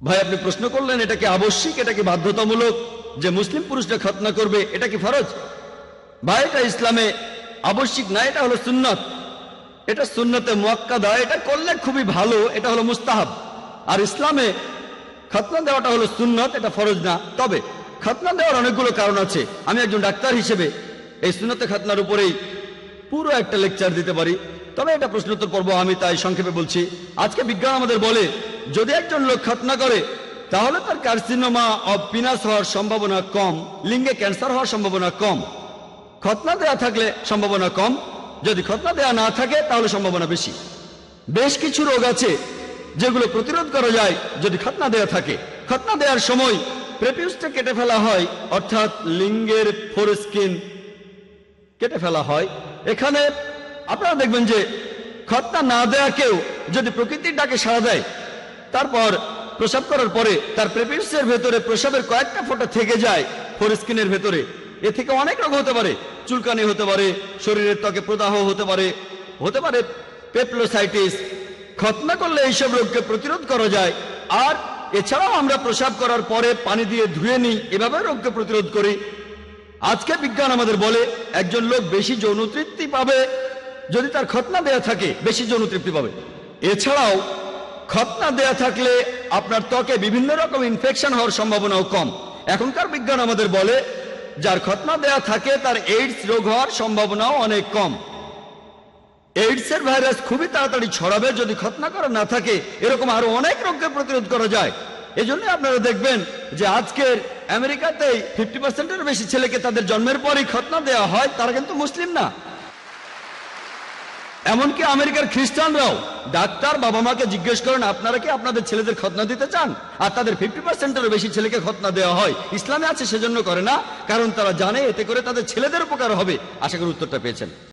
ভাই আপনি প্রশ্ন করলেন এটা কি আবশ্যিক, এটা কি বাধ্যতামূলক যে মুসলিম পুরুষরা খতনা করবে, এটা কি ফরজ? ভাই এটা ইসলামে আবশ্যিক না, এটা হলো সুন্নত। এটা সুন্নতে মুআক্কাদা, এটা করলে খুবই ভালো, এটা হলো মুস্তাহাব। আর ইসলামে খতনা দেওয়াটা হলো সুন্নত, এটা ফরজ না। তবে খতনা দেওয়ার অনেকগুলো কারণ আছে। আমি একজন ডাক্তার হিসেবে এই সুন্নতে খতনার উপরেই পুরো একটা লেকচার দিতে পারি, তবে এটা প্রশ্নোত্তর পর্ব, আমি তাই সংক্ষেপে বলছি। আজকে বিজ্ঞান আমাদের বলে যদি একজন লোক খতনা করে তাহলে তার কার্সিনোমা অব পিনাস হওয়ার সম্ভাবনা কম, লিঙ্গে ক্যান্সার হওয়ার সম্ভাবনা কম। খতনা দেয়া থাকলে সম্ভাবনা কম, যদি খতনা দেয়া না থাকে তাহলে সম্ভাবনা বেশি। বেশ কিছু রোগ আছে যেগুলো প্রতিরোধ করা যায় যদি খতনা দেয়া থাকে। খতনা দেওয়ার সময় প্রেপিউসটা কেটে ফেলা হয়, অর্থাৎ লিঙ্গের ফোরস্কিন কেটে ফেলা হয়। এখানে আপনারা দেখবেন যে খতনা না দেয়া কেউ যদি প্রকৃতির ডাকে সাড়া দেয়, তারপর প্রসাব করার পরে তার প্রেপিউসের ভেতরে প্রসাবের কয়েকটা ফোঁটা থেকে যায় ফোরস্কিনের ভেতরে, এ থেকে অনেক রোগ হতে পারে। চুলকানি হতে পারে, শরীরের ত্বকে প্রদাহ হতে পারে, হতে পারে পেপলোসাইটিস। খতনা করলে এইসব রোগকে প্রতিরোধ করা যায়। আর এছাড়াও আমরা প্রসাব করার পরে পানি দিয়ে ধুয়ে নিই, এভাবে রোগকে প্রতিরোধ করি। আজকে বিজ্ঞান আমাদের বলে একজন লোক বেশি যৌন তৃপ্তি পাবে যদি তার খতনা দেয়া থাকে, বেশি যৌন তৃপ্তি পাবে। এছাড়াও খতনা দেয়া থাকলে আপনার ত্বকে বিভিন্ন রকম ইনফেকশন হওয়ার সম্ভাবনাও কম। এখনকার বিজ্ঞান আমাদের বলে যার খতনা দেয়া থাকে তার এইডস রোগ হওয়ার সম্ভাবনাও অনেক কম। এইডসের ভাইরাস খুবই তাড়াতাড়ি ছড়াবে যদি খতনা করা না থাকে। এরকম আরো অনেক রোগকে প্রতিরোধ করা যায়। এজন্য আপনারা দেখবেন যে আজকের আমেরিকাতেই 50%-এর বেশি ছেলেকে তাদের জন্মের পরই খতনা দেওয়া হয়, তারা কিন্তু মুসলিম না। এমনকি আমেরিকার খ্রিস্টানরাও ডাক্তার বাবা মাকে জিজ্ঞেস করেন আপনারা কি আপনাদের ছেলেদের খতনা দিতে চান, আর তাদের 50%-এরও বেশি ছেলেকে খতনা দেওয়া হয়। ইসলামে আছে সেজন্য করে না, কারণ তারা জানে এতে করে তাদের ছেলেদের উপকার হবে। আশা করি উত্তরটা পেয়েছেন।